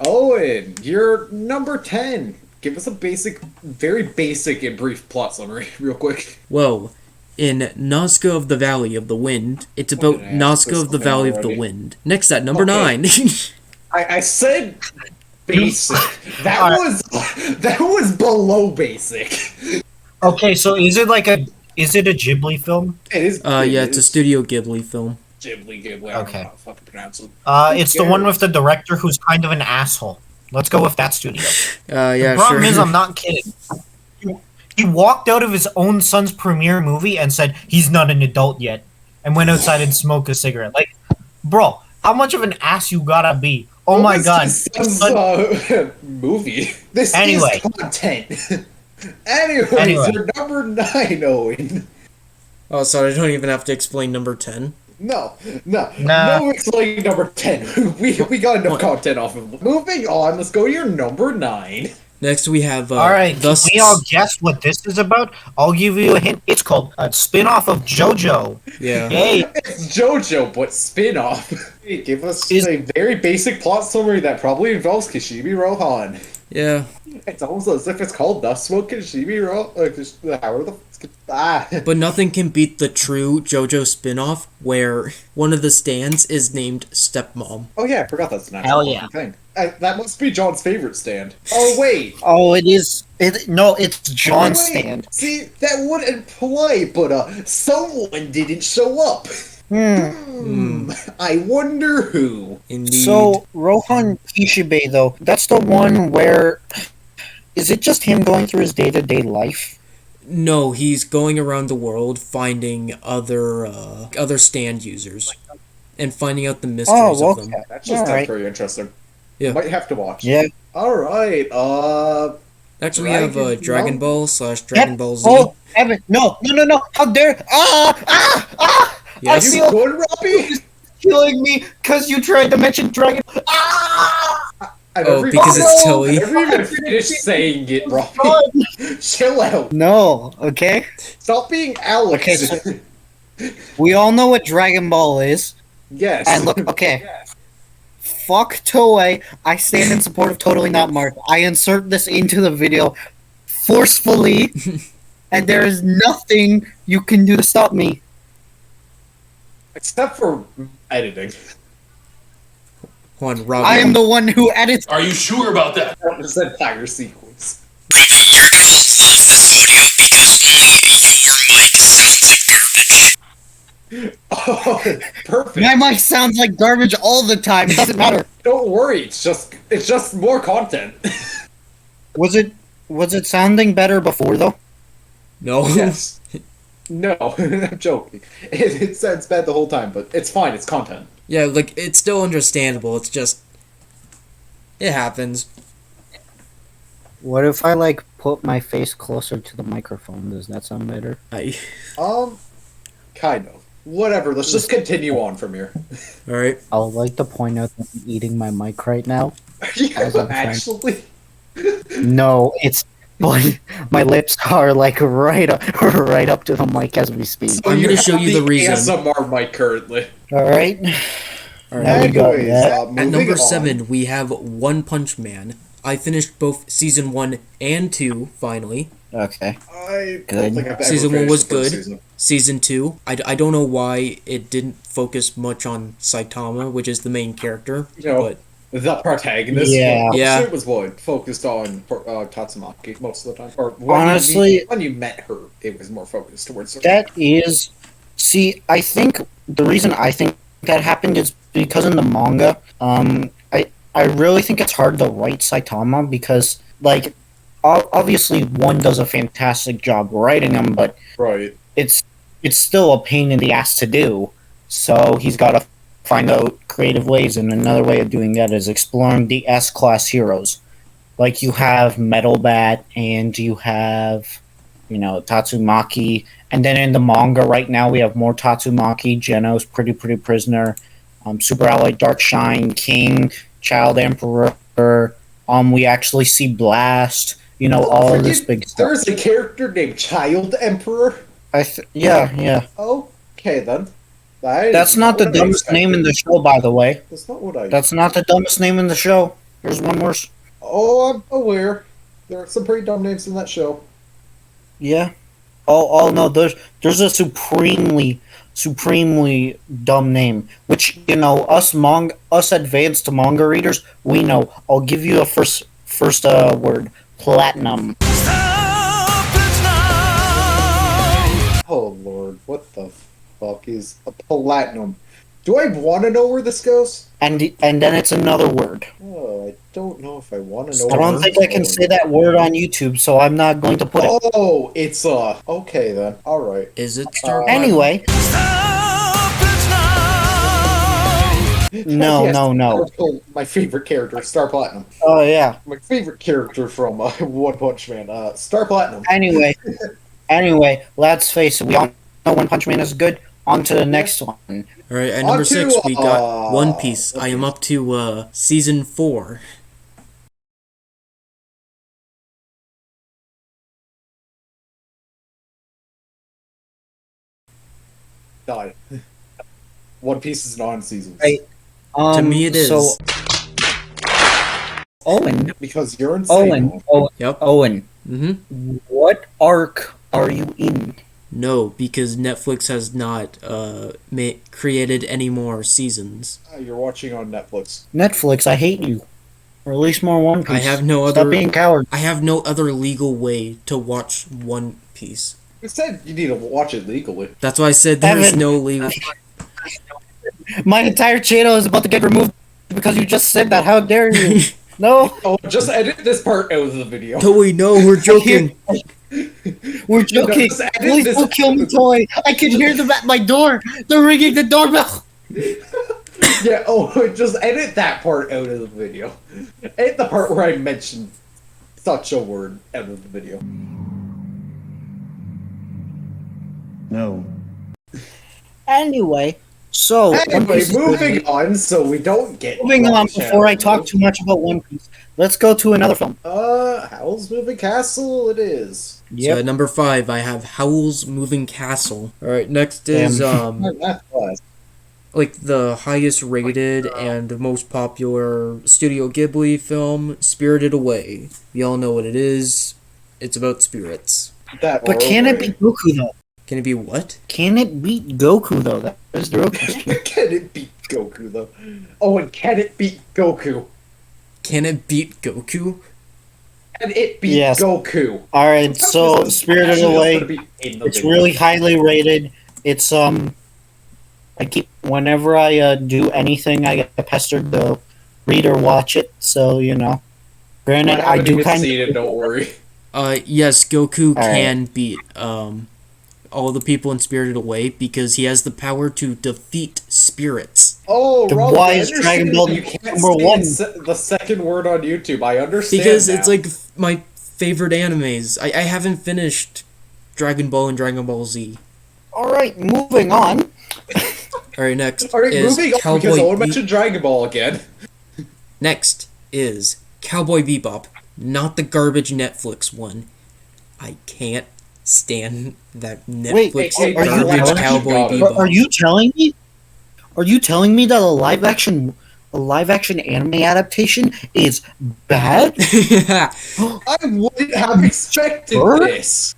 Owen, you're number 10. Give us a very basic and brief plot summary, real quick. Whoa. In Nazca of the Valley of the Wind, it's What about did I ask Nazca this of the thing Valley of the already? Wind. Next at number Okay. 9. I said basic. That Alright. was below basic. Okay, so is it a Ghibli film? It is. Yeah, it's a Studio Ghibli film. Ghibli. I don't know Okay. how to fucking pronounce it. It's the one with the director who's kind of an asshole. Let's go with that studio. Yeah, The problem sure. is, I'm not kidding. He walked out of his own son's premiere movie and said he's not an adult yet, and went outside and smoked a cigarette. Like, bro, how much of an ass you gotta be? Oh What my was god. his son's, movie. This Anyway. is content. Anyways, Anyway. you're number 9, Owen. Oh, so I don't even have to explain number 10. No, Nah. no explaining number 10. We got enough content off of it. Moving on, let's go to your number 9. Next we have Alright, the can we all guess what this is about? I'll give you a hint. It's called a spin-off of Jojo. Yeah. Yay! It's Jojo, but spin-off. Hey, give us Is- a very basic plot summary that probably involves Kishibe Rohan. Yeah. It's almost as if it's called The Smoke Kishibe Rohan. How the But nothing can beat the true JoJo spin-off where one of the stands is named Stepmom. Oh yeah, I forgot that's an Hell actual yeah. thing. That must be John's favorite stand. Oh wait. Oh, it is. No, it's John's Wait. stand. See, that would imply, but someone didn't show up. I wonder who. Indeed. So, Rohan Kishibe, though, that's the one where. Is it just him going through his day to day life? No, he's going around the world finding other stand users and finding out the mysteries Oh, of okay. them. That just sounds Alright. very interesting. Yeah. Might have to watch. Yeah. Alright, Next we have Dragon Dragon Ball? Ball / Dragon Ball Z. Oh, Evan, no! How dare. Yes. you feel- good, Robbie? Killing me because you tried to mention Dragon. I Oh, never because even- it's I Tilly. never even finished saying it, Robbie. Chill out. No, okay? Stop being Alex. Okay, so- We all know what Dragon Ball is. yes. And look, okay. Fuck Toei. I stand in support of Totally Not Marked. I insert this into the video forcefully, and there is nothing you can do to stop me. Except for editing. Hold on, Rob. I am the one who edits. Are you sure about that? This entire sequence. Oh, perfect. My mic sounds like garbage all the time. It doesn't matter. Don't worry, it's just more content. Was it sounding better before though? No. Yes. No, I'm joking. It sounds bad the whole time, but it's fine. It's content. Yeah, like, it's still understandable. It's just... It happens. What if I like put my face closer to the microphone? Does that sound better? Kind of. Whatever. Let's just continue on from here. Alright. I would like to point out that I'm eating my mic right now. As I'm trying- Actually, No, it's my lips are like right up to the mic as we speak. so I'm gonna have show you the reason. ASMR mic currently. All right. Alright. Now we got Anyways, that. At moving number on. 7, we have One Punch Man. I finished both Season 1 and 2, finally. Okay. I Good. don't think I've ever Season 1 finished was the first good. season. Season 2, I don't know why it didn't focus much on Saitama, which is the main character, You know, but the protagonist. Yeah. Yeah. It was what focused on Tatsumaki most of the time. Or when Honestly- when you met her, it was more focused towards her. That is. See, I think the reason I think that happened is because in the manga, I really think it's hard to write Saitama because, like, obviously one does a fantastic job writing him, but Right. it's still a pain in the ass to do. So he's got to find out creative ways, and another way of doing that is exploring the S-class heroes. Like you have Metal Bat, and you have, Tatsumaki, and then in the manga right now we have more Tatsumaki, Geno's Pretty Prisoner, Super Ally Dark Shine, King, Child Emperor. We actually see Blast. All of this big stuff. There's a character named Child Emperor. Yeah. Okay then. That's not the dumbest name in the show, by the way. That's not what I. That's not the dumbest name in the show. Here's one more. Oh, I'm aware. There are some pretty dumb names in that show. Yeah. Oh no. There's a supremely dumb name, which us advanced manga readers, we know. I'll give you a first word. Platinum. Oh lord, what the fuck is a platinum? Do I want to know where this goes? And then it's another word. Oh, I don't know if I want to know. I don't think I can say that word on YouTube, so I'm not going to put it. Oh, it's okay then. All right. Is it Star? Anyway. No, Yes, no. My favorite character, Star Platinum. Oh yeah. My favorite character from One Punch Man, Star Platinum. Anyway, let's face it. We all know One Punch Man is good. On to the next one. All right, at number On to, 6 we got One Piece. One I am up to season 4. Die. One Piece is not in seasons. Right. To me, it is. So, Owen. Because you're insane. Yep. Owen. Mm-hmm. What arc are you in? No, because Netflix has not created any more seasons. You're watching on Netflix. Netflix, I hate you. Release more One Piece. I have no Stop other. being coward. I have no other legal way to watch One Piece. You said you need to watch it legally. That's why I said there is Evan. no legal. My entire channel is about to get removed because you just said that. How dare you? No, Oh, just edit this part out of the video. Toei, no, we're joking. we're joking. just edit Please this don't kill me, Toy. I can hear them at my door. They're ringing the doorbell. Yeah, just edit that part out of the video. Edit the part where I mentioned such a word out of the video. No. Anyway, so One Anyway, Piece is good. moving on so we don't get... Moving on, before I talk too much about One Piece, let's go to another film. Howl's Moving Castle it is. So at number 5, I have Howl's Moving Castle. All right, next is like the highest rated and most popular Studio Ghibli film, Spirited Away. We all know what it is. It's about spirits. But But can it beat Goku though? Can it be what? Can it beat Goku though? That is the real question. Can it beat Goku though? Oh, and can it beat Goku? Can it beat Goku? Can it beat Yes. Goku? All right, so Spirited Actually, Away. that's gonna be in the It's video. really highly rated. It's I keep whenever I do anything, I get pestered to read or watch it. So granted, I haven't do even kind seen of. it, don't worry. Yes, Goku All right. can beat all the people in Spirited Away because he has the power to defeat spirits. Oh, The Rob, why I is understand Dragon Ball that you can't number say one? the second word on YouTube. I understand Because now. it's like my favorite animes. I haven't finished Dragon Ball and Dragon Ball Z. All right, moving on. All right, next All right, is moving on because Cowboy. Owen mentioned Dragon Ball again. Next is Cowboy Bebop, not the garbage Netflix one. I can't stand that Netflix hey, are you garbage telling- Cowboy Are Bebop. Are you telling me? Are you telling me that a live action anime adaptation is bad? I wouldn't have expected What? this.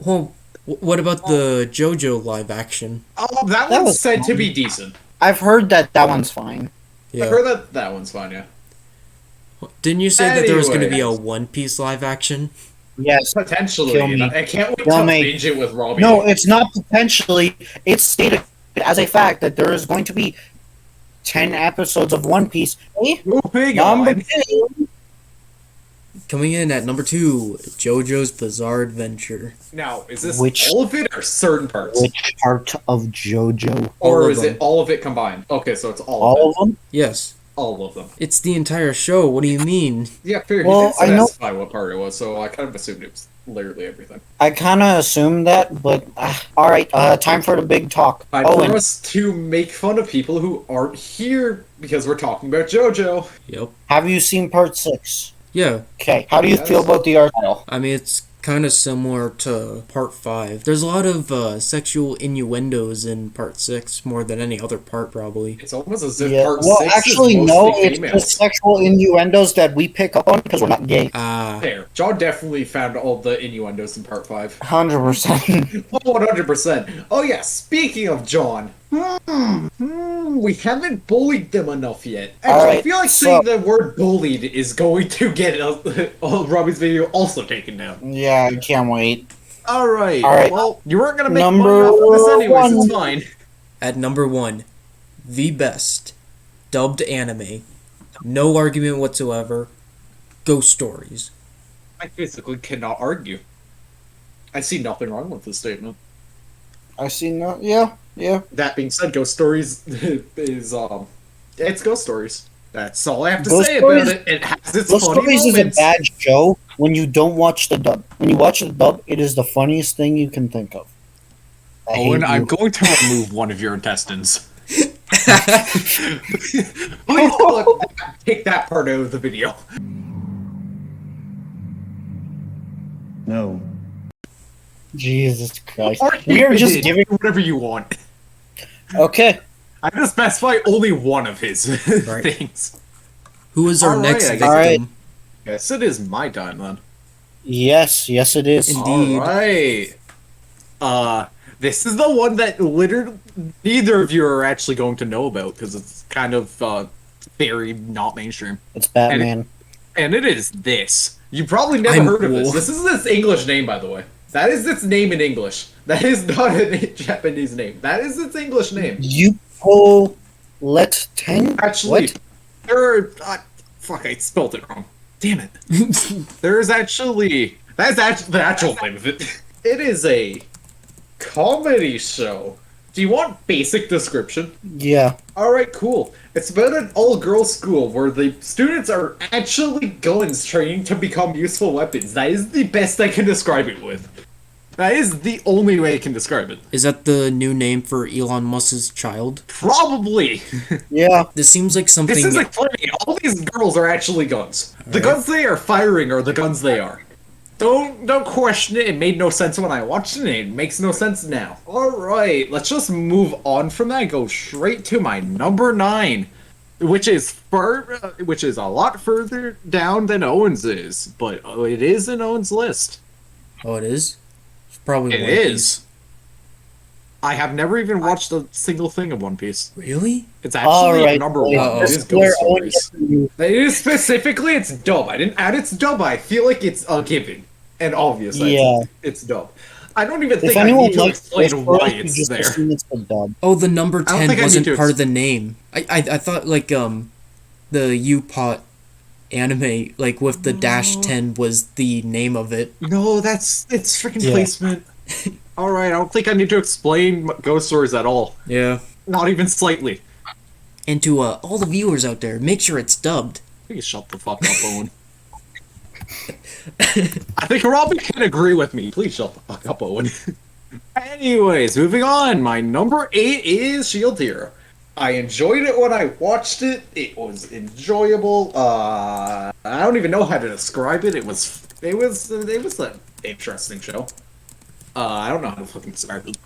Well, what about the JoJo live action? Oh, that That one's was said to fun. be decent. I've heard that one's fine. Yeah. I heard that one's fine, yeah. Didn't you say that there was going to be a Anyways. One Piece live action? Yes. Potentially. Kill me. I can't wait Kill to me. binge it with Robbie. No, it's not potentially. It's stated as a fact that there is going to be 10 episodes of One Piece. Moving Number on. 2. Coming in at number 2, JoJo's Bizarre Adventure. Now, is this Which- all of it or certain parts? Which part of JoJo? Or all of is them. it all of it combined? Okay, so it's all All of of them? Yes, it. All of them. it's the entire show. What do you mean? Yeah, fair. Well, He I didn't know- specify what part it was, so I kind of assumed it was literally everything. I kind of assumed that, but alright, time for the big talk. Time for Owen, us to make fun of people who aren't here because we're talking about JoJo. Yep. have you seen part 6? Yeah, Okay, how do you Yes. feel about the art style? I mean, it's kind of similar to part 5. There's a lot of sexual innuendos in part 6 more than any other part, probably. It's almost as if Yeah. part Well, 6 actually, is no. mostly It's the females. sexual innuendos that we pick up on because we're not gay. Fair. John definitely found all the innuendos in part 5. 100%. 100%. Oh yeah, speaking of John. We haven't bullied them enough yet. Actually, I Alright, feel like so- saying the word bullied is going to get Robbie's video also taken down. Yeah, I can't wait. Alright, Alright. well, you weren't gonna make Number money off of this anyways, one. it's fine. At number 1, the best dubbed anime. No argument whatsoever. Ghost Stories. I basically cannot argue. I see nothing wrong with this statement. I see no. Yeah. That being said, Ghost Stories is it's Ghost Stories. That's all I have to Ghost say Stories- about it. It has its Ghost funny Stories moments. is a bad show when you don't watch the dub. When you watch the dub, it is the funniest thing you can think of. I hate Owen, you. I'm going to remove one of your intestines. Please take that part out of the video. No. Jesus Christ. Or We are just did giving. whatever you want. Okay. I'm gonna specify only one of his Right. things. Who is our Alright, next I victim? guess- Alright. Yes, it is my time then. Yes, it is. Indeed. Alright. This is the one that literally neither of you are actually going to know about because it's kind of very not mainstream. It's Batman. And it is this. You probably never I'm heard of this. cool. This is its English name, by the way. That is its name in English. That is not a Japanese name. That is its English name. Yupo Let 10? Actually, What? there are... fuck, I spelled it wrong. Damn it. There's actually... That's actually the actual name of it. It is a comedy show. Do you want basic description? Yeah. Alright, cool. It's about an all-girls school where the students are actually guns training to become useful weapons. That is the best I can describe it with. That is the only way I can describe it. Is that the new name for Elon Musk's child? Probably. Yeah. This seems like something. This is explaining. All these girls are actually guns. The guns they are firing are the guns they are. Don't question it. It made no sense when I watched it. It makes no sense now. All right, let's just move on from that. Go straight to my number 9, which is a lot further down than Owen's is, but it is in Owen's list. Oh, it is? It's probably It One is. Piece. I have never even watched a single thing of One Piece. Really? It's actually Alright. number 1. Uh-oh. It is Ghost Stories. It is specifically its dub. I didn't add its dub. I feel like it's a given and obvious. that Yeah. it's dub. I don't even think If I anyone need to likes explain Ghost why Stories, you it's just there. assume it's the dub. Oh, the number I don't 10 think I wasn't need to part of the name. I thought, like, the U-Pot anime, like, with the dash 10 was the name of it. No, it's freaking Yeah. placement. Alright, I don't think I need to explain Ghost Stories at all. Yeah. Not even slightly. And to all the viewers out there, make sure it's dubbed. Please shut the fuck up, Owen. I think Robbie can agree with me. Please shut the fuck up, Owen. Anyways, moving on. My number 8 is Shield Hero. I enjoyed it when I watched it. It was enjoyable. I don't even know how to describe it. It was an interesting show. I don't know how to fucking describe it.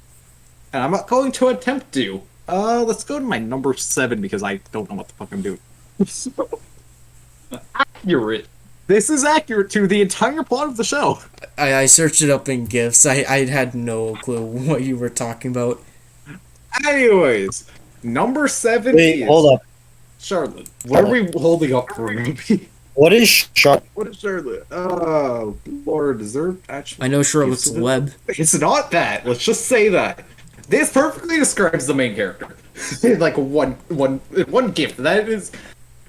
And I'm not going to attempt to. Let's go to my number 7 because I don't know what the fuck I'm doing. Accurate. This is accurate to the entire plot of the show. I searched it up in GIFs. I had no clue what you were talking about. Anyways, number 7 Wait, is... hold up. Charlotte. What are we holding up for, Ruby? What is Shark? What is Charlotte? Oh, Lord, deserved actually. I know Charlotte's It's- web. It's not that. Let's just say that. This perfectly describes the main character. Like one gift. That is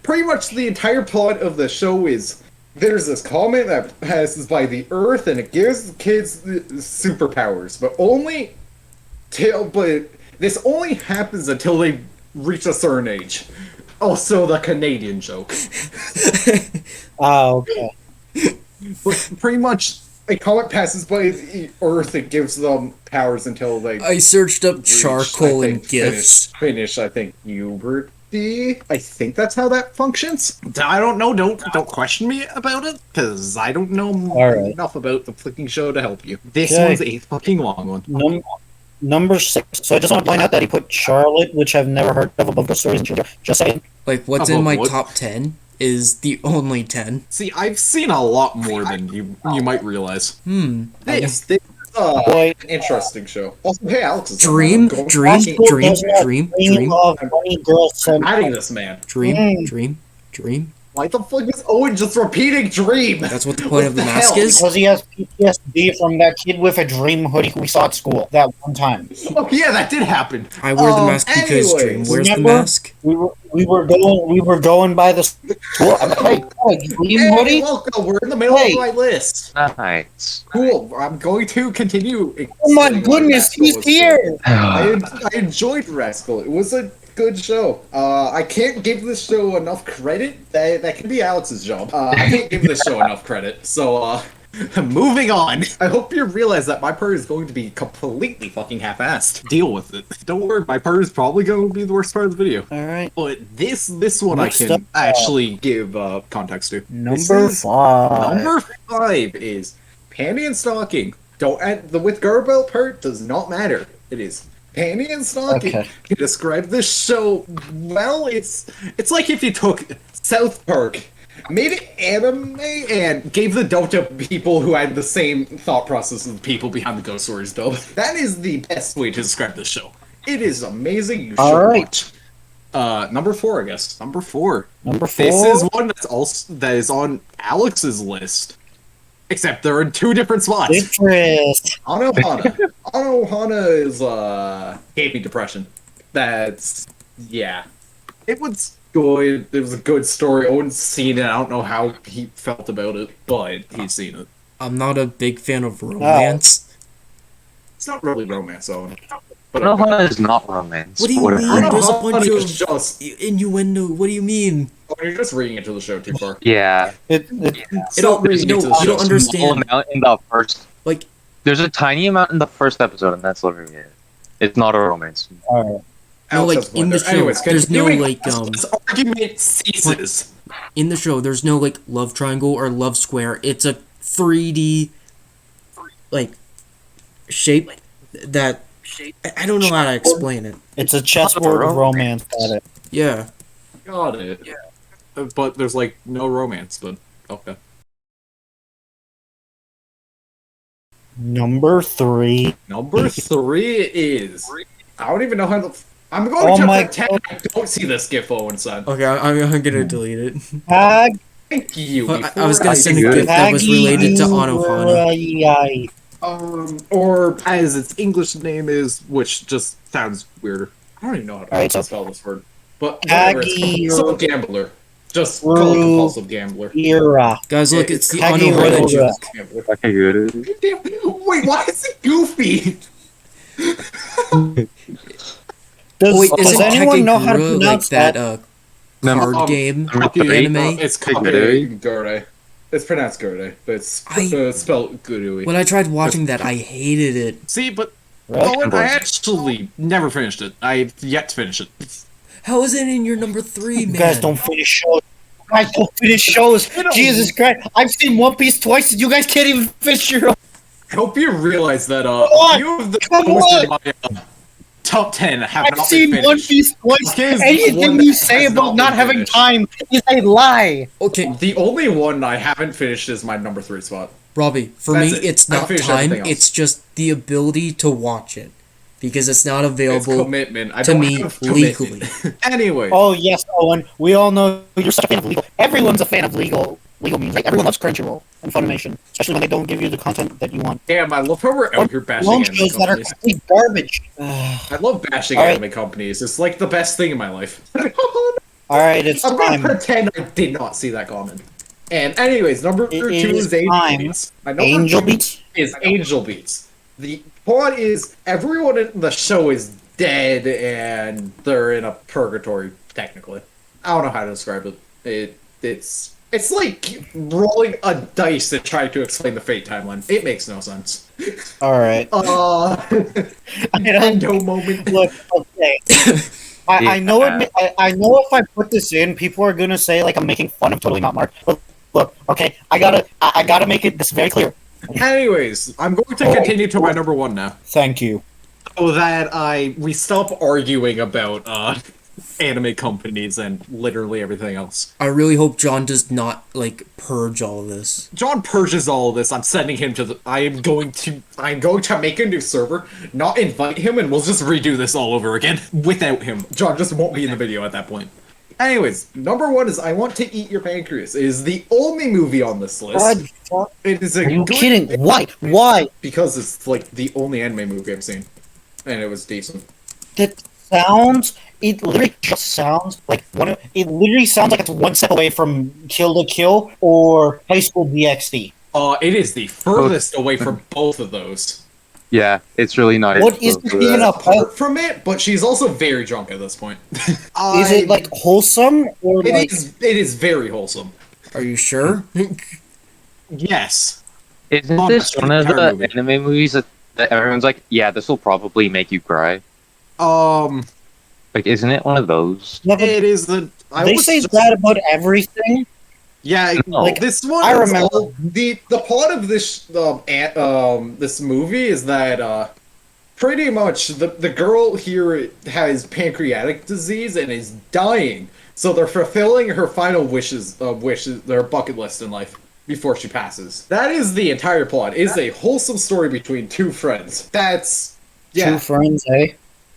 pretty much the entire plot of the show is there's this comet that passes by the Earth and it gives kids superpowers, but this only happens until they reach a certain age. Also, the Canadian joke. Oh, okay. But pretty much, a comet passes by the Earth and gives them powers until they I searched up reach, charcoal I and think, GIFs. Finish, I think, Hubert. I think that's how that functions. I don't know. Don't question me about it, because I don't know Alright. enough about the fucking show to help you. This Okay. one's a fucking long one. Number 6. So I just want to point out that he put Charlotte, which I've never heard of, above Ghost Stories and Jojo. Just saying. Like, what's About in my what? top 10 is the only 10. See, I've seen a lot more than you might realize. This is Boy. an interesting show. Also, hey, Alex is Dream, I'm going- dream, Astral dream, does not dream, dream dream, of funny girl I'm adding this man. dream, dream, dream. Why the fuck is Owen just repeating dream? That's what the point of the What the mask hell? is? Because he has PTSD from that kid with a dream hoodie who we saw at school that one time. Oh yeah, that did happen. I wear the mask because anyways, dream wears the remember? mask. We were going by the school. Hey, dream Hey, hoodie. welcome. We're in the middle Hey. of my list. Nice. Cool. I'm going to continue. Oh my explaining why goodness, Rascal he's was here. I enjoyed Rascal. It was a good show. I can't give this show enough credit. That can be Alex's job. I can't give this show enough credit. So, moving on. I hope you realize that my part is going to be completely fucking half-assed. Deal with it. Don't worry, my part is probably going to be the worst part of the video. All right. But this one Next I can up, actually give context to. This Number is- 5. Number 5 is Panty and Stocking. Don't add the with Garbell part does not matter. It is Panty and Stocking. Okay. To describe this show, well, it's like if you took South Park, made it anime, and gave the dub to people who had the same thought process as the people behind the Ghost Stories dub. That is the best way to describe this show. It is amazing. You should Alright. watch. Number 4, I guess. Number 4. Number 4. This is one that is on Alex's list. Except they're in 2 different spots. Interest. Anohana. Anohana is gave me depression. Yeah. It was good. It was a good story. Owen's seen it. I don't know how he felt about it, but he's seen it. I'm not a big fan of romance. It's not really romance, Owen. But Anohana is not romance. What do you Whatever. mean? There's a Anohana bunch is of just. innuendo. What do you mean? Oh, you're just reading into the show too far. Yeah. Stop reading into the you show. don't understand. Small amount in the first. Like, There's a tiny amount in the first episode, and that's literally it. It's not a romance. All right. no, Alex like has in one the there. show, Anyways, there's no continuing, like this argument ceases. in the show, there's no like love triangle or love square. It's a 3D like shape that I don't know how to explain it. It's a chessboard of romance. Got it. Yeah. Got it. Yeah. But there's like no romance, but okay. Number 3. Number 3 is I don't even know how to. I'm going Oh to my pretend I don't see this GIF, Owen son. Okay, I'm gonna delete it. Tag. Thank you. Well, I before was gonna send a good. GIF that was related to Anohana. Or as its English name is, which just sounds weirder. I don't even know how to Alright, so- spell this word. But whatever, it's Aggie- compulsive gambler. Just call it compulsive gambler. Era. Guys, look, it's the Kagi Anohana Rosa. joke. Gambler. Okay, good. Damn, wait, why is it goofy? Wait, Does isn't anyone know how to Kakegurui like pronounce that that? card game Number 3. anime? It's Gurui. Gurui. It's pronounced Gurui, but it's I- spelled Gurui. When I tried watching that, I hated it. See, but Right? Owen, I actually never finished it. I've yet to finish it. How is it in your number 3, You man? guys don't finish shows. You guys don't finish shows. I don't- Jesus Christ! I've seen One Piece twice, and you guys can't even finish your own. I hope you realize that on, a few of the come shows on. in my top 10 have I've not seen been One finished. Piece twice. Here's Anything one you that say has about not not been having finished. time is a lie. Okay, The only one I haven't finished is my number 3 spot. Robbie, for That's me, it. it's I've not finished time, everything else. it's just the ability to watch it. Because it's not It's available commitment. I to don't me have commitment. legally. Anyway, Oh yes, Owen. We all know you're such a fan of legal. Everyone's a fan of legal means. Like everyone loves Crunchyroll and Funimation, especially when they don't give you the content that you want. damn, I love how we're out here bashing Loan anime shows that are companies. complete garbage. I love bashing All right. anime companies. It's like the best thing in my life. All right, it's I'm gonna time. pretend I did not see that comment. And anyways, number 2 It is is Angel time. Beats. My number Angel 2 Beats. is Angel Beats. The plot is everyone in the show is dead and they're in a purgatory, technically. I don't know how to describe it. It's like rolling a dice and trying to explain the fate timeline. It makes no sense. All right. Nintendo moment. Look, okay. I know Yeah. it. I know if I put this in, people are gonna say like I'm making fun of Totally Not Mark. But look, okay, I gotta make it this very clear. Anyways, I'm going to continue to my number one now, Thank you. so that we stop arguing about anime companies and literally everything else. I really hope John does not like purge all of this. John purges all of this. I'm sending him to the. I'm going to make a new server, not invite him, and we'll just redo this all over again without him. John just won't be in the video at that point. Anyways, number one is I Want to Eat Your Pancreas. It is the only movie on this list. It is a Are you good- kidding? Why? Why? Because it's like the only anime movie I've seen, and it was decent. That sounds. It literally just sounds like it literally sounds like it's one step away from Kill to Kill or High School DxD. It is the furthest away from both of those. Yeah, it's really not. What is it even Apart about? from it, but she's also very drunk at this point. Is it like wholesome or like? It is very wholesome. Are you sure? Yes. Isn't Oh, this that's one of the the entire movie. anime movies that everyone's like, yeah, this will probably make you cry? Like, isn't it one of those? Yeah, but it is the. they say that about everything. Yeah, No. like this one. I is remember. all- the plot of this this movie is that pretty much the girl here has pancreatic disease and is dying, so they're fulfilling her final wishes, their bucket list in life before she passes. That is the entire plot. It is a wholesome story between two friends. That's Two friends, eh?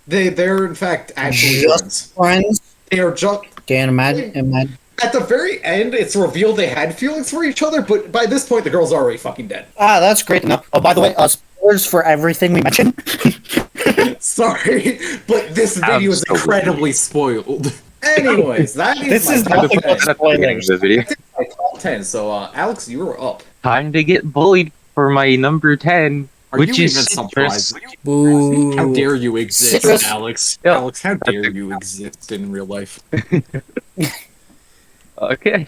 they're in fact actually Just friends. friends. They are just. Dan, imagine. At the very end, it's revealed they had feelings for each other, but by this point, the girl's already fucking dead. Ah, that's great enough. Oh, by the way, spoilers for everything we mentioned. Sorry, but this video is Absolutely. incredibly spoiled. Anyways, that is This my is top nothing 10. but spoilers. The video. My top 10. So, Alex, you were up. Time to get bullied for my number 10, Are which you is even Citrus. surprised? Boo. How dare you exist, Citrus. Alex? Yeah. Alex, how dare you exist in real life? Okay.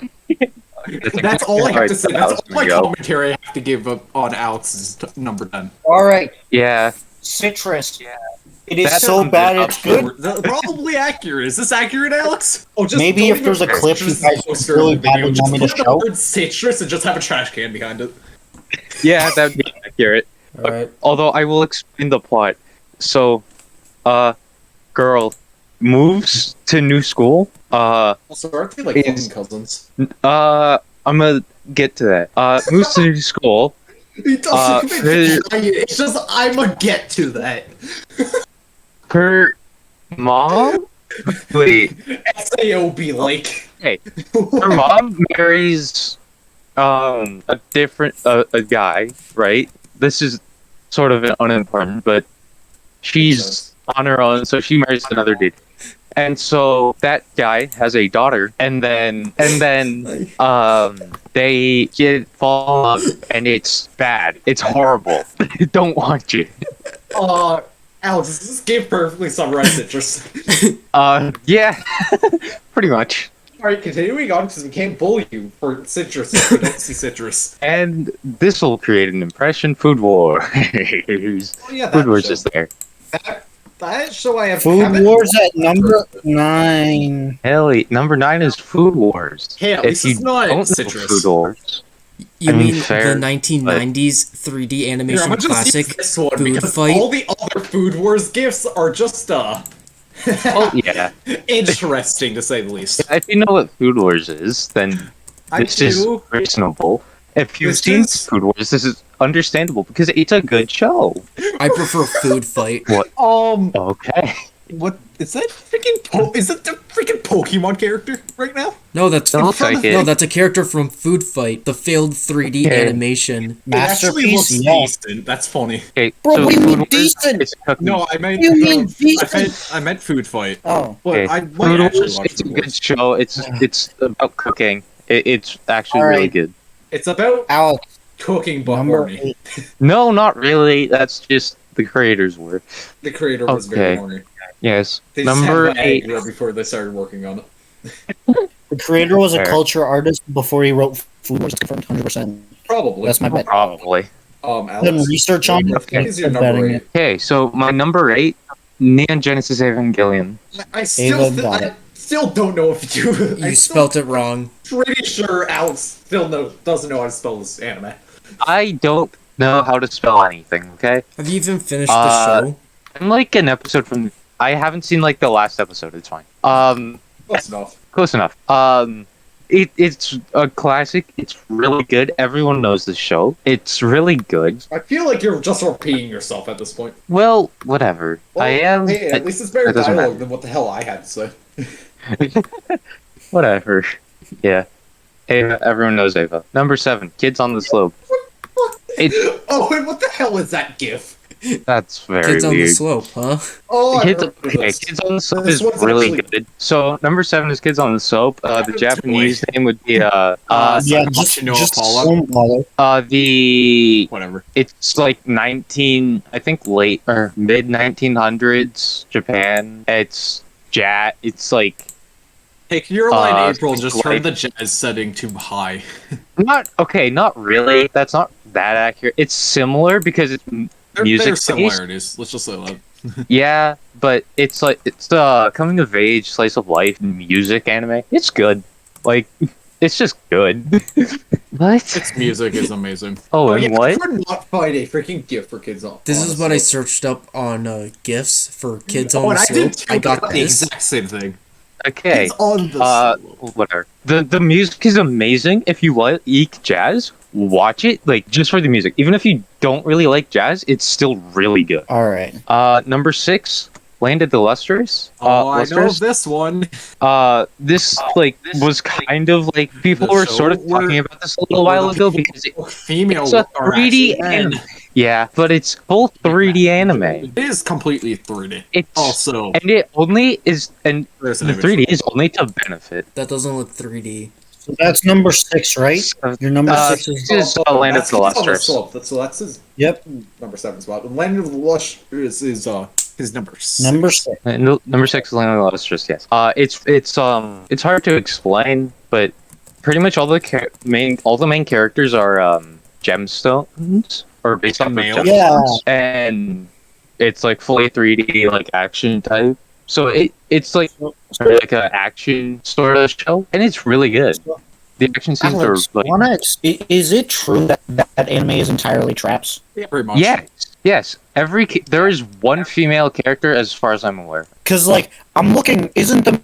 That's all I have to say. That's all my Go. commentary I have to give up on Alex's number 10. All right, Yeah. Citrus. It is That so sounds bad good. it's good. That's probably accurate. Is this accurate, Alex? Oh, just Maybe don't if there's a even clip you just guys poster really of the video. badly Just want me to put the show. word citrus and just have a trash can behind it. Yeah, that would be accurate. Alright. Although I will explain the plot. So, girl moves to new school. Also, aren't they like Is- fucking cousins? I'm gonna get to that. Moves to new school. He doesn't even her- try it. It's just I'ma get to that. Her mom. Wait, SAOB like. her mom marries a different a guy, right? This is sort of unimportant, but she's on her own, so she marries another dude. And so that guy has a daughter, and then they fall in love, and it's bad. It's horrible. Don't watch it. Alex, this game perfectly summarized citrus. Yeah, pretty much. Alright, continuing on because we can't bully you for citrus if we don't see citrus. And this will create an impression. Food Wars. Oh yeah, Food Wars show. is there. That show I have Food haven't Wars at number 9. Hell, number 9 is Food Wars. Hey, at least it's not don't know citrus. Food Wars, You I mean, mean fair, the 1990s 3D Here, animation I'm gonna just classic use this one food because fight? all the other Food Wars gifts are just Oh yeah. interesting to say the least. If you know what Food Wars is, then I this is do. reasonable. If you've This seen is- Food Wars, this is understandable because it's a good show. I prefer food fight. Okay. What is that freaking? Is it the freaking Pokemon character right now? No, that's It looks like it. no, that's a character from Food Fight, the failed 3D Okay. animation. It actually Masterpiece, looks yeah. decent. That's funny. Okay. Bro, so what do you mean Food Wars decent? is a cooking- No, I meant. You mean I meant Food Fight. Oh. But Okay. I Food might actually Wars, watch it's a Food good Wars. show. It's about cooking. It's actually All really right. good. It's about Alex, cooking, but number horny. 8. No, not really. That's just the creators work. The creator was very Okay. horny. Yes. They just Number had an egg 8. right before they started working on it. The creator was a Fair. culture artist before he wrote Food Wars. Confirmed 100%. Probably. That's my bet. Probably. Done Alex, research on it. what is your I'm number betting 8? Okay, so my number 8, Neon Genesis Evangelion. I still, Ava got it. still don't know if you. You spelt it wrong. Pretty sure Alex still doesn't know how to spell this anime. I don't know how to spell anything. Okay, Have you even finished the show? I'm like an episode from. I haven't seen like the last episode. It's fine. Close enough. Close enough. It's a classic. It's really good. Everyone knows the show. It's really good. I feel like you're just repeating yourself at this point. Well, whatever. Well, I am. Hey, at least it's better That doesn't dialogue matter. than what the hell I had to say. Whatever. Yeah. Ava. Everyone knows Ava. Number 7. Kids on the Slope. Oh, and what the hell is that gif? That's very Kids on the weird. slope, huh? Oh, I Kids, remember okay, this. Kids on the Slope This is one's really actually- good. So number 7 is Kids on the Slope. The Japanese name would be Yeah, Sakamoto no just Apollo. don't bother. the Whatever. it's like 19 I think late or mid 1900s Japan. It's it's like Hey, can your line Uh, April just like- turn the jazz setting too high? not really. That's not that accurate. It's similar because it's music There's based. similarities. Let's just say that. Yeah, but it's like it's coming of age slice of life music anime. It's good. Like it's just good. What? Its music is amazing. Oh, and yeah, what? I could not find a freaking GIF for kids on. This is what I honestly. searched up on GIFs for Kids on Oh, the and I Slope. did too. I got the this. exact same thing. Okay. Kids on the slope. Whatever. The music is amazing. If you like jazz, watch it. Like just for the music. Even if you don't really like jazz, it's still really good. All right. Number 6, Land of the Lustrous. Oh, I know Lustrous. this one. This like was kind of like people The were sort of show where- talking about this a little while ago because Female it's a are 3D actually anime. men. Yeah, but it's full 3D anime. It is completely 3D. It's Also, and it only is and there's an the image 3D for is it. only to benefit. That doesn't look 3D. So that's number 6, right? Your number 6 This is. is Land of That's the Kids on Lustrous. Slope. That's his Yep. number 7 spot. And Land of the Lustrous is his number 6. Number 6. Number 6 is Land of the Lustrous. Yes. It's hard to explain, but pretty much all the main characters are gemstones or based on Male? gemstones. Yeah. And it's like fully 3D like action type. So it's like sort of like an action sort of show, and it's really good. The action scenes Alex, are like is it true that that anime is entirely traps? Yeah, pretty much. yes. There is one female character as far as I'm aware. Because like I'm looking, isn't the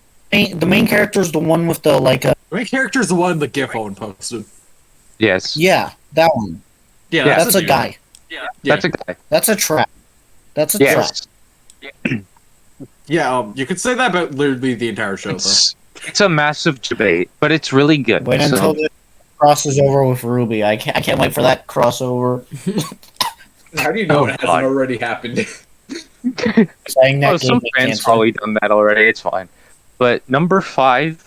main character is the one with the like The main character is the one the GIF Owen posted. Yes, yeah, that one. Yeah, That's a dude. guy. that's a guy. That's a trap. That's a trap. Yes, Yeah, you could say that about literally the entire show, it's a massive debate, but it's really good. Wait So- until it crosses over with Ruby. I can't wait for that crossover. though. How do you know Oh, it hasn't God. already happened? Saying that some gave me fans cancer. probably done that already. It's fine. But number 5,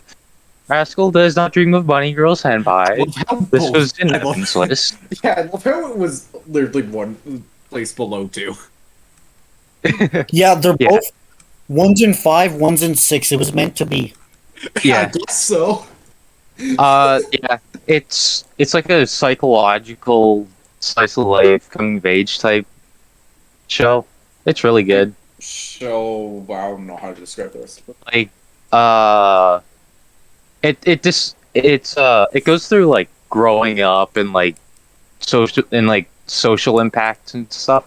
Rascal Does Not Dream of Bunny Girl Senpai. Love how This both- was in I love- Evan's list. Yeah, I love how it was literally one place below 2. Yeah, they're Yeah. both. One's in 5, one's in 6. It was meant to be. I Yeah. guess so. Yeah. It's like a psychological slice of life coming of age type show. It's really good. So, I don't know how to describe the rest of it. Like it goes through like growing up and like social impacts and stuff.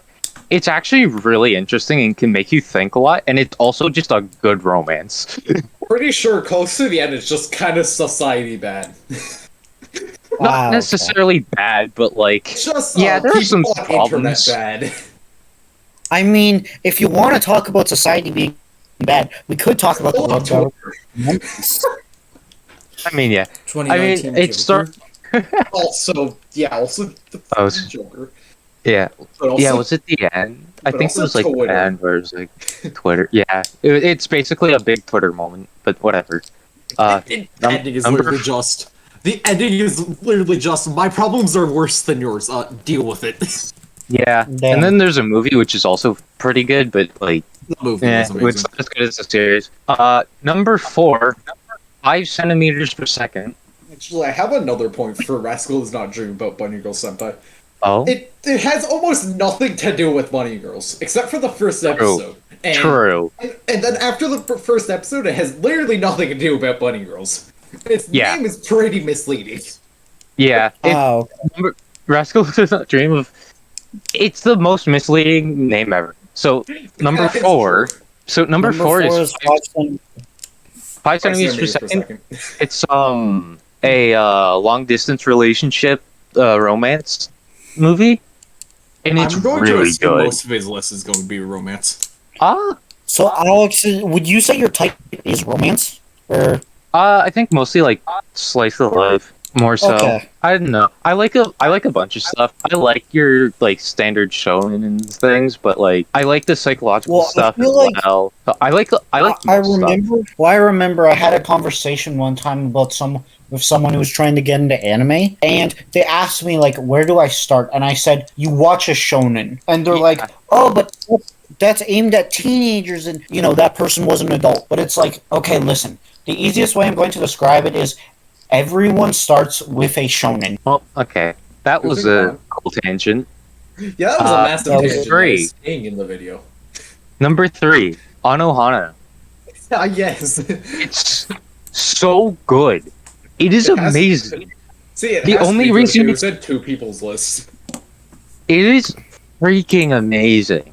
It's actually really interesting and can make you think a lot, and it's also just a good romance. Pretty sure close to the end it's just kind of society bad. Not Wow, necessarily bad, but like Just Yeah, there are some people on internet problems. bad. I mean, if you want to talk about society being bad, we could talk about the Hold on, love Twitter. I mean, yeah. 2019 it Joker. Also the Oh, Joker. Yeah, But also, yeah. Was it the end? I but think it also was like Twitter. the end where it was like Twitter. Yeah, it's basically a big Twitter moment, but whatever. the ending is number- literally just the ending is literally just my problems are worse than yours. Deal with it. Yeah, Damn. and then there's a movie which is also pretty good, but like, The movie yeah, is amazing. it's not as good as the series. Number 4, 5 centimeters per second. Actually, I have another point for Rascal Does Not Dream About Bunny Girl Senpai. Oh, It has almost nothing to do with Bunny Girls, except for the first episode. And, True. And then after the first episode, it has literally nothing to do about bunny girls. Its Yeah. name is pretty misleading. Yeah. Oh, Rascal Does Not Dream of. It's the most misleading name ever. So number That is 4. true. So number four is five centimeters per second. It's a long distance relationship romance movie, and it's I'm going to really assume good. most of his list is going to be romance. so Alex, would you say your type is romance? Or I think mostly like slice of life. More so, Okay. I don't know. I like a bunch of stuff. I like your like standard shonen and things, but like I like the psychological Well, I stuff as feel like- well. I like I most stuff. remember. Well, I remember I had a conversation one time about with someone who was trying to get into anime, and they asked me like, "Where do I start?" And I said, "You watch a shonen," and they're like, "Oh, but that's aimed at teenagers, and you know that person was an adult." But it's like, okay, listen. The easiest way I'm going to describe it is everyone starts with a shonen. Well, okay, that was a cool tangent. Yeah, that was a massive that was tangent. great. That is staying in the video. Number 3, Anohana. Ah, yes. It's so good. It is It has- amazing. See, it The has to only be good. reason It you- was in two people's lists. It is freaking amazing.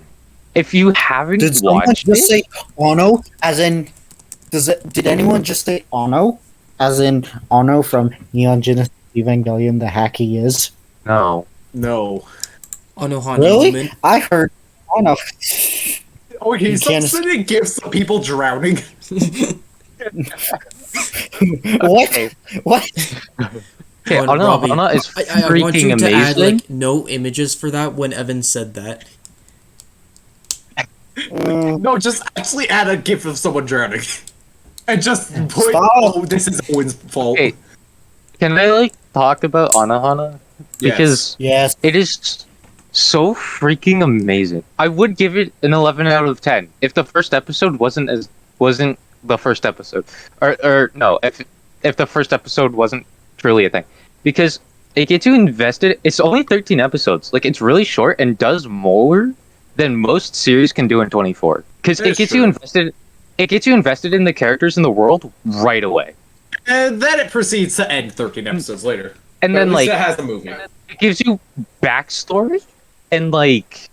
If you haven't Did someone watched just it, say Ono? As in, did anyone just say Ono? As in Ono from Neon Genesis Evangelion, the hack he is? no. No. Anohana Really? woman. I heard Ono. Oh, You he's can't- sending gifts to people drowning. What? Okay. What? Okay, Hold on, Robbie. Anohana is I want freaking you to add amazing. like no images for that when Evan said that. No, just actually add a gif of someone drowning. And just put, Stop. oh, this is Owen's fault. Okay. Can I like talk about Anohana? Yes. Because Yes. it is so freaking amazing. I would give it an 11 out of 10 if the first episode wasn't the first episode, or no, if the first episode wasn't truly a thing, because it gets you invested. It's only 13 episodes. Like it's really short and does more than most series can do in 24. Because That it is gets true. you invested. It gets you invested in the characters in the world right away, And then it proceeds to end 13 episodes later. and But then at least like it has the movie. it gives you backstory and like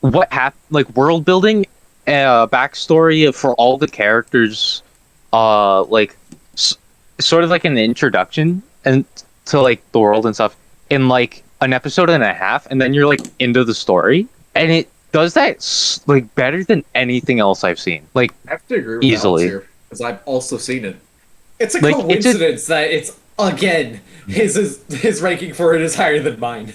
what happened, like world building, backstory for all the characters, like sort of like an introduction and to like the world and stuff in like an episode and a half, and then you're like into the story, and it does that like better than anything else I've seen. Like I have to agree with Easily. Alex here, because I've also seen it. It's a Like, it's a- coincidence that it's, again, his ranking for it is higher than mine.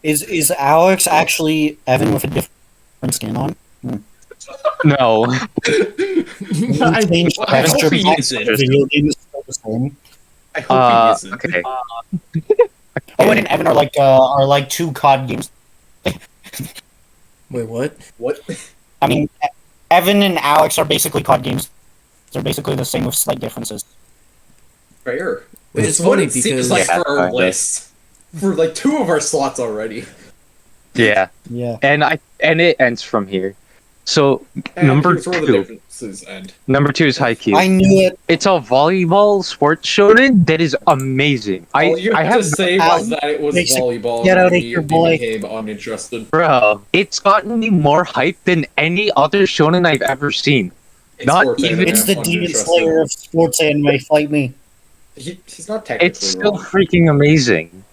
Is Alex actually Evan with a different skin on? no, I, Changed I hope texture he pack, isn't. the video game is still the same. I hope he isn't. okay. Oh, and Evan are like two COD games. Wait, what? What? I mean, Evan and Alex are basically COD games. They're basically the same with slight differences. Fair. Which It's is what funny it seems because like Yeah, for our kinda. list. For like 2 of our slots already. Yeah, Yeah. and it ends from here. So And Number here's where the 2. differences end. number 2 is Haikyuu. I knew it. It's a volleyball sports shonen that is amazing. All you I had have to say was that it was Makes it- volleyball. get and out of we here, boy. became uninterested. bro. It's gotten me more hype than any other shonen I've ever seen. It's Not sports even- anime, It's the I'm Demon uninterested. Slayer of sports anime. Fight me. He's not technically It's still wrong. freaking amazing.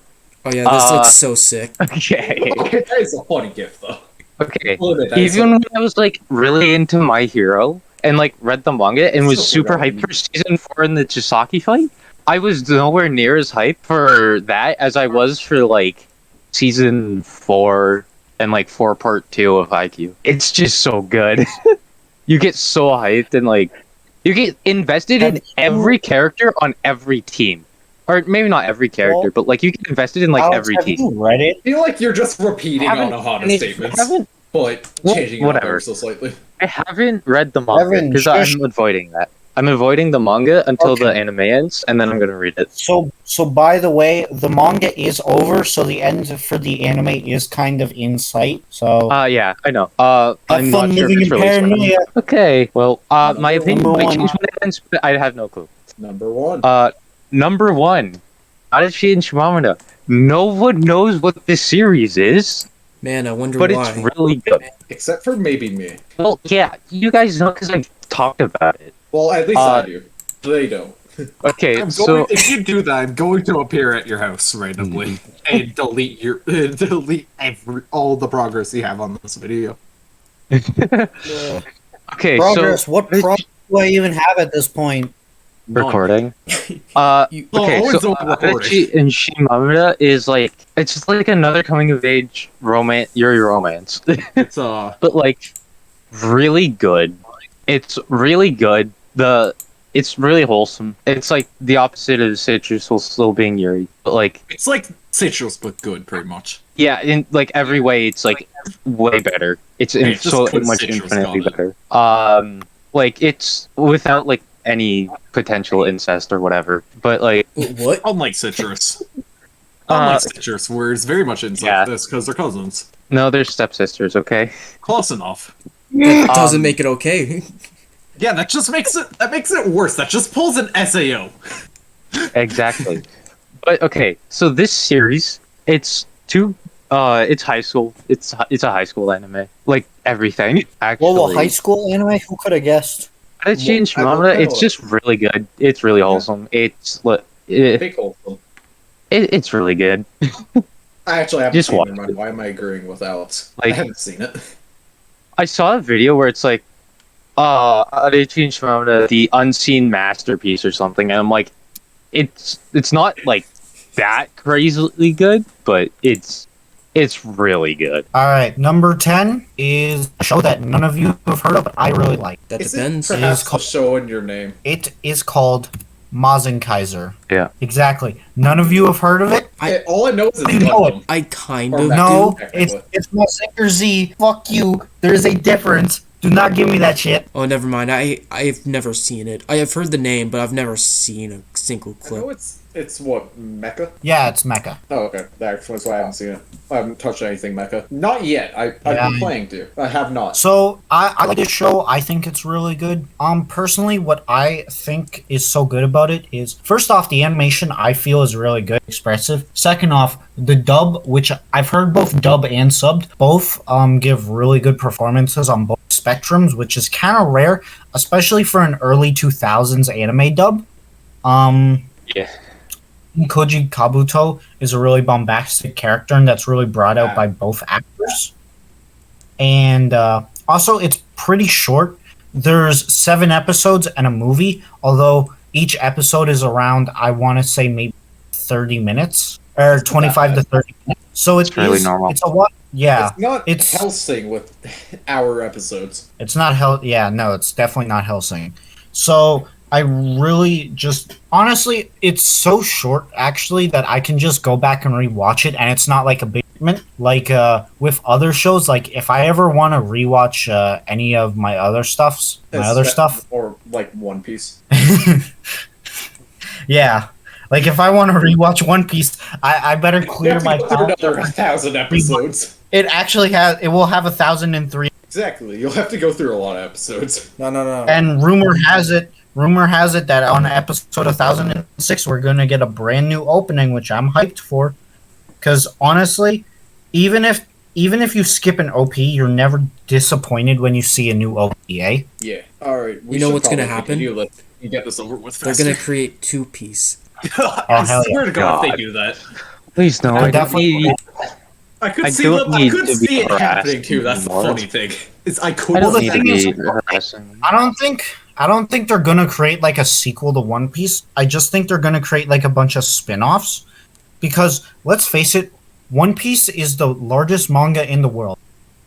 Oh yeah, this Uh, looks so sick. Okay. That is a funny gift, though. Okay. I'll admit, that is Even when I was like really into My Hero and like read the manga and was Still super forgot. hyped for season 4 in the Chisaki fight, I was nowhere near as hyped for that as I was for like season 4 and like 4 part 2 of Haikyuu. It's just so good. You get so hyped and like you get invested in every character on every team. Or maybe not every character, Well, but like you get invested in like Alex, every have team. you read it? I feel like you're just repeating Haven't- Anohana's and if you statements, haven't- but Well, changing it up whatever. ever so slightly. I haven't read the manga Evan, because shush. I'm avoiding that. I'm avoiding the manga until the Okay. anime ends, and then I'm gonna read it. So by the way, the manga is over, so the end for the anime is kind of in sight. So Yeah, I know. have I'm fun not sure if living it's in released. paranoia. Okay, well, my opinion Number might one. change when it ends, but I have no clue. Number one. Number one, Adachi and Shimamura. No one knows what this series is, Man, I wonder but why. it's really good. Except for maybe me. Well, yeah, you guys know because I've talked about it. Well, at least I do. They don't. Okay, I'm so going, if you do that, I'm going to appear at your house randomly and delete your all the progress you have on this video. okay, Progress. so What progress do I even have at this point? recording. You- Okay, always so the one recording. Adachi and Shimamura is like it's just like another coming of age romance, yuri romance, It's but like really good. It's really good. It's really wholesome. It's like the opposite of Citrus while still being Yuri, but like it's like citrus but good, pretty much. yeah, in like every way, it's like way better. It's Hey, in it's just so good much citrus infinitely comment. better. Like it's without like any potential incest or whatever, but like What? Unlike citrus. Uh, Unlike citrus, where it's very much inside yeah. this because they're cousins. no, they're stepsisters. Okay. Close enough. That doesn't Um, make it okay. Yeah, that just makes it worse. That just pulls an SAO. Exactly. But okay, so this series, it's high school. It's a high school anime. Like everything, actually. Whoa, high school anime? Who could have guessed? Adachi and I don't Shimamura, know. it's just really good. It's really wholesome. It's Big wholesome. it's really good. I actually haven't Just seen watch it. Never mind. Why am I agreeing with Alex? Like- I haven't seen it. I saw a video where it's like, Adachi and Shimamura, the unseen masterpiece or something, and I'm like, it's not like that crazily good, but it's really good. All right, number 10 is a show that none of you have heard of, but I really like. That Is depends. it perhaps It is a called- show in your name? It is called Mazinkaiser. Yeah. Exactly. None of you have heard of it? All I know is it's You know Gundam. I kind Or of Mac- No, do, it's technically. Mazinger Z. Fuck you. There's a difference. Do not give me that shit. Oh, never mind. I've never seen it. I have heard the name, but I've never seen a single I know clip. it's what, Mecha? Yeah, it's Mecha. Oh, okay. That explains why I haven't seen it. I haven't touched anything Mecha. Not yet. I've Yeah. been playing to. I have not. So I like this show. I think it's really good. Personally, what I think is so good about it is first off, the animation I feel is really good, expressive. Second off, the dub, which I've heard both dub and subbed, both give really good performances on both spectrums, which is kind of rare, especially for an early 2000s anime dub. Yeah. Koji Kabuto is a really bombastic character, and that's really brought out by both actors. And also, it's pretty short. There's 7 episodes and a movie, although each episode is around, I want to say, maybe 30 minutes or 25 to 30 minutes. So it's really normal. It's a lot. Yeah, It's not it's- Hellsing with hour episodes. it's not Hell. Yeah, no, it's definitely not Hellsing. So I really just honestly, it's so short actually that I can just go back and rewatch it, and it's not like a big commitment. Like with other shows. Like if I ever want to rewatch any of my other stuff, Or like One Piece. yeah. Like if I want to rewatch One Piece, I better clear my Go through account. another 1,000 episodes. It actually it will have 1,003. Exactly. You'll have to go through a lot of episodes. No. And rumor has it that on episode 1006 we're gonna get a brand new opening, which I'm hyped for. Because honestly, even if you skip an OP, you're never disappointed when you see a new OPA. Yeah. Alright. You know what's gonna happen? You get this over with They're faster. gonna create 2-piece. I hell swear to God, if God. they do that. Please no, I I don't definitely- need. I could I see don't I need could to be see it harassed happening too. That's the anymore. funny thing. Is I could I don't the need to thing be is- harassing. I don't think they're gonna create like a sequel to One Piece. I just think they're gonna create like a bunch of spin-offs. Because let's face it, One Piece is the largest manga in the world.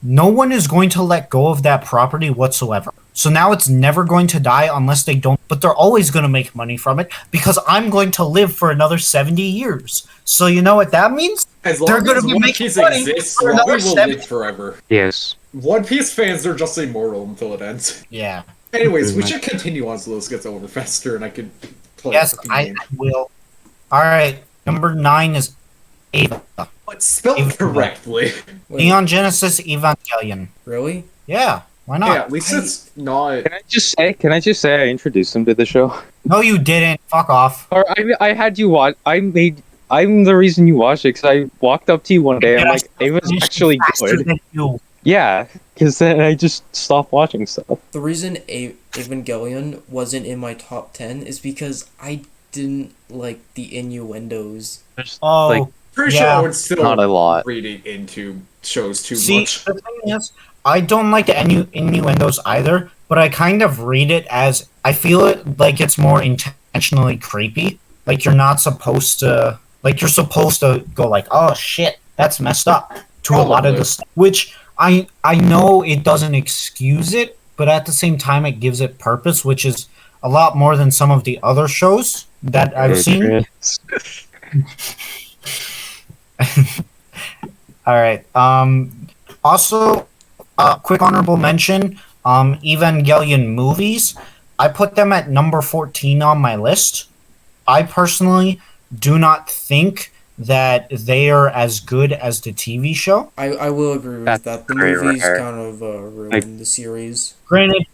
No one is going to let go of that property whatsoever. So now it's never going to die unless they don't. But they're always going to make money from it because I'm going to live for another 70 years. So you know what that means? As They're long gonna as be One making Piece money exists, for Robbie another will 70 live forever. Yes. One Piece fans are just immortal until it ends. Yeah. Anyways, we should continue on so this gets over faster and I can play Yes, a fucking I game. will. All right, number 9 is Ava. But spelled Even- correctly. Wait, Neon Genesis Evangelion. really? Yeah, why not? Yeah, at least it's not. Can I just say I introduced him to the show? No, you didn't. Fuck off. Or I had you watch. I'm the reason you watched it because I walked up to you one day. I'm like, it was Finished actually faster good. than you. Yeah, because then I just stopped watching stuff. The reason Evangelion wasn't in my top 10 is because I didn't like the innuendos. There's, Oh, like, Pretty Yeah. sure I would still not a lot. reading into shows too see, much. the thing is, I don't like the innuendos either, but I kind of read it as I feel it like it's more intentionally creepy. Like you're not supposed to, like you're supposed to go like, oh shit, that's messed up to a lot of the stuff. Which I know it doesn't excuse it, but at the same time it gives it purpose, which is a lot more than some of the other shows that I've seen. All right. Also, quick honorable mention. Evangelion movies. I put them at number 14 on my list. I personally do not think that they are as good as the TV show. I will agree with That's that. The very movies rare. kind of ruined the series. Granted,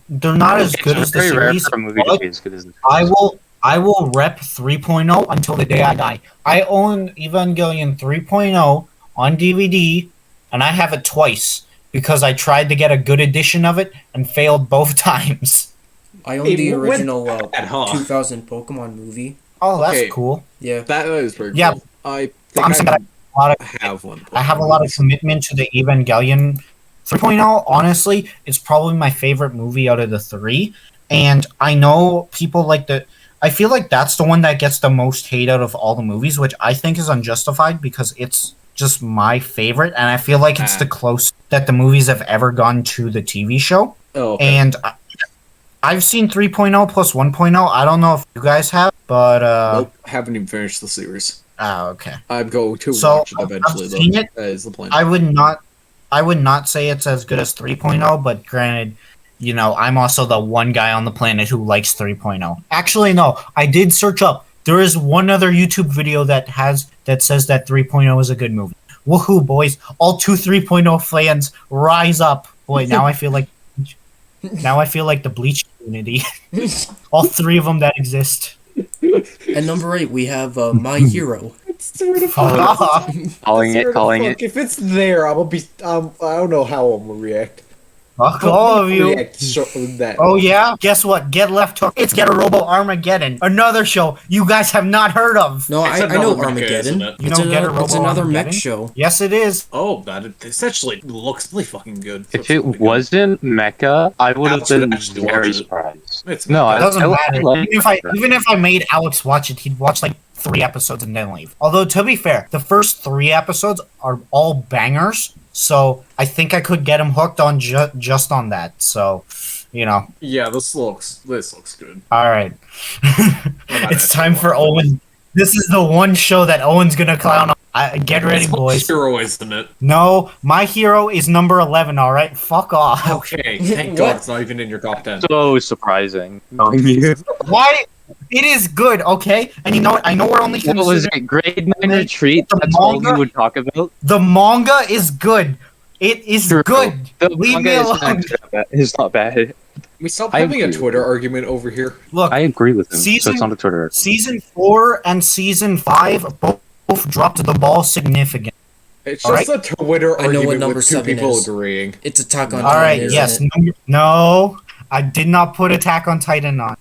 they're not as good as the very rare series. for a movie to but be as good as the I will rep 3.0 until the day I die. I own Evangelion 3.0 on DVD, and I have it twice because I tried to get a good edition of it and failed both times. I own Hey, the when- original huh? 2000 Pokemon movie. Oh, that's Okay. cool. Yeah. That is pretty Yeah. cool. I I'm think saying I a lot of have one. I have a lot of commitment to the Evangelion 3.0. Honestly, it's probably my favorite movie out of the three. And I know people like the. I feel like that's the one that gets the most hate out of all the movies, which I think is unjustified because it's just my favorite. And I feel like it's the closest that the movies have ever gone to the TV show. Oh, okay. And I've seen 3.0 plus 1.0. I don't know if you guys have, but. Nope, haven't even finished the series. Oh, okay. I'm going to So, watch it eventually, I've though. seen it. That is the plan. I would not say it's as good as 3.0, but granted, you know, I'm also the one guy on the planet who likes 3.0. Actually, no, I did search up. There is one other YouTube video that says that 3.0 is a good movie. Woohoo, boys. All two 3.0 fans rise up. Boy, now I feel like the Bleach community. All three of them that exist. At number 8, we have My Hero. Fuck off. calling it. If it's there, I will be. I don't know how I'm gonna react. Fuck all of you. That. Oh yeah? Guess what? Get Left Hook. It's Get a Robo Armageddon. Another show you guys have not heard of. No, It's I know another mecha, isn't Armageddon. it? You It's don't get another, a it's Robo another mech Armageddon? show. Yes, it is. Oh, this actually looks really fucking good. If it wasn't Mecha, I would have Alex would been actually watch very it. surprised. It's No, It I doesn't like- matter. like- Even if I made Alex watch it, he'd watch like 3 episodes and then leave. Although to be fair, the first 3 episodes are all bangers, so I think I could get him hooked on just on that. So, you know, Yeah, this looks good. all right. might It's actually time for watch it. Owen. This is the one show that Owen's gonna clown on. Get ready, It's boys. Hero, isn't it? No, My Hero is number 11. All right, fuck off. Okay, thank God it's not even in your top 10. So surprising. Knowing you. Why? It is good, okay? And you know what? I know we're only What was considering it? Grade 9 retreat? The That's all we manga? would talk about. the manga is good. It is True. good. The Leave manga me is alone. not bad. It's not bad. We stopped I having a agree. Twitter argument over here. Look, I agree with him. So Season- it's not a Twitter. season 4 and season 5 both dropped the ball significant. It's All just a Twitter I know what argument number with 2 7 people is. agreeing. It's Attack on All Titan, right, isn't yes. it? No, I did not put Attack on Titan on.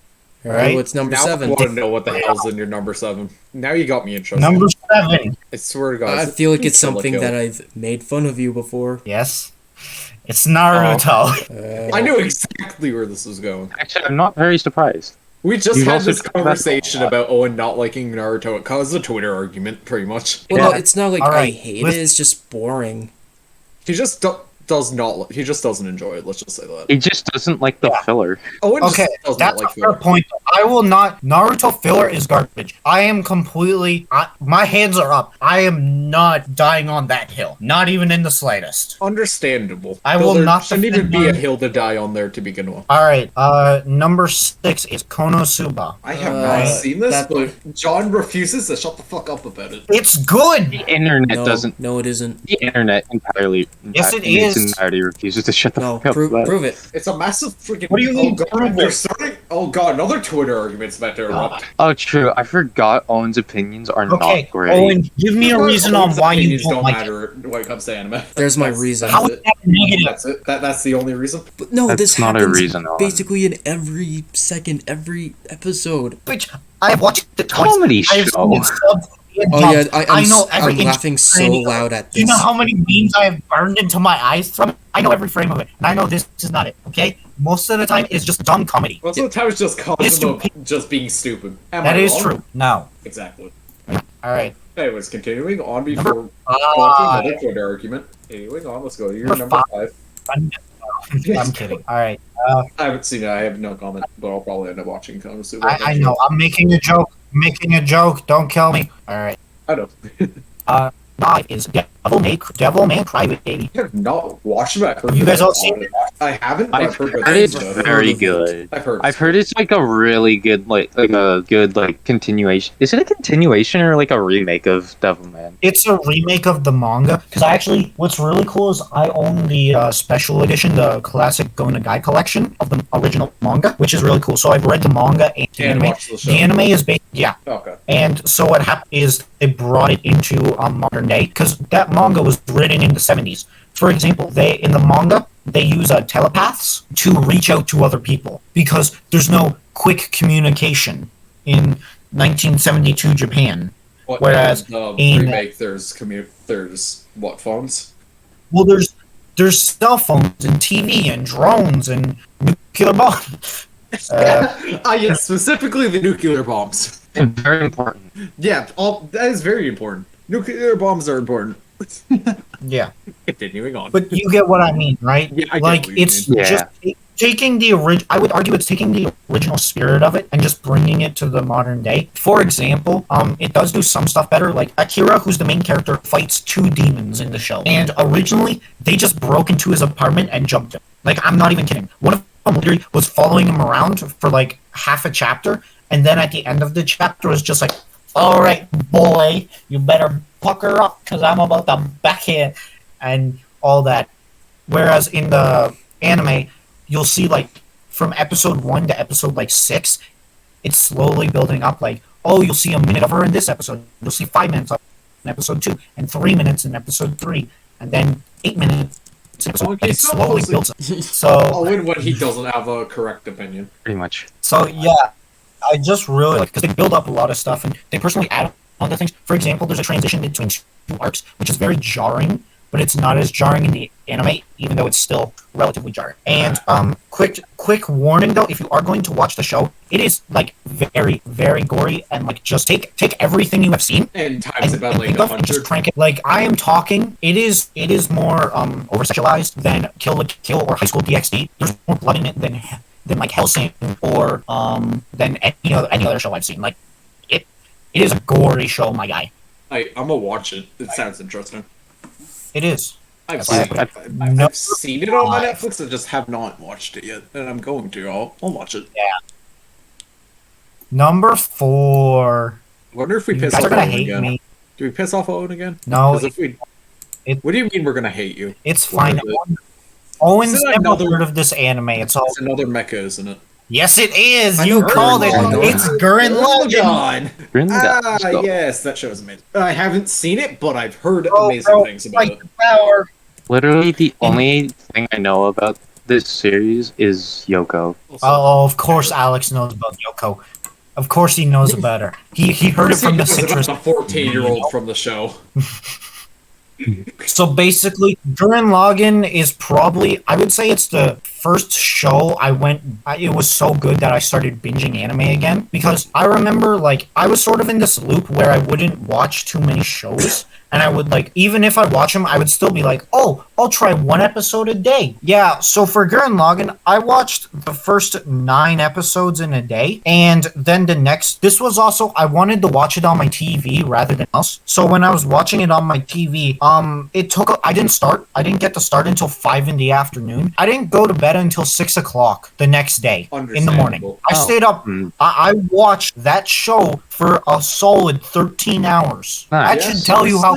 All right, right. what's number Now 7? I want to know what the hell's in your number 7. Now you got me interested. Number 7. I swear to God. I feel like it's Kill la something Kill. that I've made fun of you before. Yes. It's Naruto. I knew exactly where this was going. Actually, I'm not very surprised. We just You've had also this talked about conversation that a about Owen not liking Naruto. It caused a Twitter argument, pretty much. Well, Yeah. no, it's not like All I right, hate listen- it. It's just boring. He just does not. He just doesn't enjoy it. Let's just say that. He just doesn't like the Yeah. filler. Owen Okay, just does that's not like a fair filler. point. I will not. Naruto filler is garbage. I am completely. My hands are up. I am not dying on that hill. Not even in the slightest. Understandable. I will There not shouldn't defend even be a Naruto. hill to die on there to begin with. All right. Number 6 is Konosuba. I have not seen this, that- but John refuses to shut the fuck up about it. It's good. The internet No, doesn't. no, it isn't. The internet entirely. Yes, it in its is. entirety refuses to shut the No, fuck up. about it. prove it. It's a massive freaking. What do you mean, Oh god, prove they're it? starting. Oh god, another Twitter argument's about to erupt. Oh, true. I forgot Owen's opinions are Okay, not great. Owen, give me a reason on why you Opinions don't like it. matter when it comes to anime. There's my reason. How is that negative? That's it. That's the only reason. But no, That's this not a happens reason, Owen. basically in every second, every episode. Bitch, I have watched it twice. Comedy I have show. seen it subbed and Oh yeah, dubbed. I'm know every I'm inch laughing of so frame. loud at Do you this. know how many memes I have burned into my eyes from it? I know every frame of it, and I know this is not it. Okay, most of the time it's just dumb comedy. Most of the time it's just It's constant of stupid. just being stupid. Am That I is wrong? true. No, Exactly. all right. Anyways, continuing on before Number another five. Twitter argument. Continuing on, let's go to your Number number 5. I'm kidding. All right. I haven't seen it. I have no comment, but I'll probably end up watching Konosuba. I know. I'm making a joke. Making a joke. Don't kill me. All right. I know. 5 is Devil May Private Baby. I have not watched it. I've heard You guys good all things seen about it? I haven't, but I've heard good That things is about it. very good. I've heard. It's like a really good like a good like continuation. Is it a continuation or like a remake of Devilman? It's a remake of the manga. Because what's really cool is I own the special edition, the classic Go Nagai collection of the original manga, which is really cool. So I've read the manga and the And anime. watched the show. The anime is based, yeah. Okay. And so what happened is they brought it into modern day because that manga was written in the 70s. For example, in the manga they use telepaths to reach out to other people because there's no quick communication in 1972 Japan. What, Whereas the in- remake, there's what phones? Well, there's cell phones and TV and drones and nuclear bombs. Yes, specifically the nuclear bombs. Very important. Yeah, that is very important. Nuclear bombs are important. Yeah, Continuing on. but you get what I mean, right? Yeah, I get Like what you it's mean. just taking the original. I would argue it's taking the original spirit of it and just bringing it to the modern day. For example, it does do some stuff better. Like Akira, who's the main character, fights 2 demons in the show, and originally they just broke into his apartment and jumped him. Like I'm not even kidding. One of them literally was following him around for like half a chapter, and then at the end of the chapter was just like, "All right, boy, you better pucker up because I'm about to backhand," and all that. Whereas in the anime, you'll see like from episode 1 to episode like 6, it's slowly building up. Like, oh, you'll see a minute of her in this episode. You'll see 5 minutes of in episode 2, and 3 minutes in episode 3, and then 8 minutes. In episode, Okay, and it so slowly mostly- builds up. So, I'll win when he doesn't have a correct opinion. Pretty much. yeah, I just really like because they build up a lot of stuff and they personally add on to things. For example, there's a transition between 2 arcs, which is very jarring, but it's not as jarring in the anime, even though it's still relatively jarring. And quick warning though, if you are going to watch the show, it is like very, very gory and like just take everything you have seen And times and, about and like think of and just 100. crank it. Like I am talking, it is more over sexualized than Kill la Kill or High School DxD. There's more blood in it than like Hellsing or than any other show I've seen. Like it is a gory show, my guy. I'm gonna watch it. It sounds interesting. It is. I've That's seen, why I've, I've seen it on my 5. Netflix. I just have not watched it yet, and I'm going to. I'll watch it. Number 4. I wonder if we You piss guys off are gonna Owen hate again. me. Do we piss off Owen again? No, 'Cause if we, it- what do you mean we're gonna hate you? it's fine. What is it? Owen's Isn't never another- heard of this anime. It's all. It's another mecha, isn't it? Yes, it is. I You know called it. Gurren Lagann. It's Gurren Lagann. Ah, yes, that show's amazing. I haven't seen it, but I've heard Oh, amazing bro, things about it. Like the power. Literally, the only thing I know about this series is Yoko. Oh, of course, Alex knows about Yoko. Of course, he knows about her. He heard it from the citrus. A 14-year-old from the show. So basically, Gurren Lagann is probably, I would say it's the first show it was so good that I started binging anime again, because I remember like I was sort of in this loop where I wouldn't watch too many shows, and I would like, even if I watch them, I would still be like, oh, I'll try one episode a day. Yeah, so for Gurren Lagann, I watched the first 9 episodes in a day, and then this was also, I wanted to watch it on my TV rather than else. So when I was watching it on my TV, I didn't get to start until 5 in the afternoon. I didn't go to bed until 6 o'clock the next day in the morning. I stayed up, I watched that show for a solid 13 hours. That should tell you how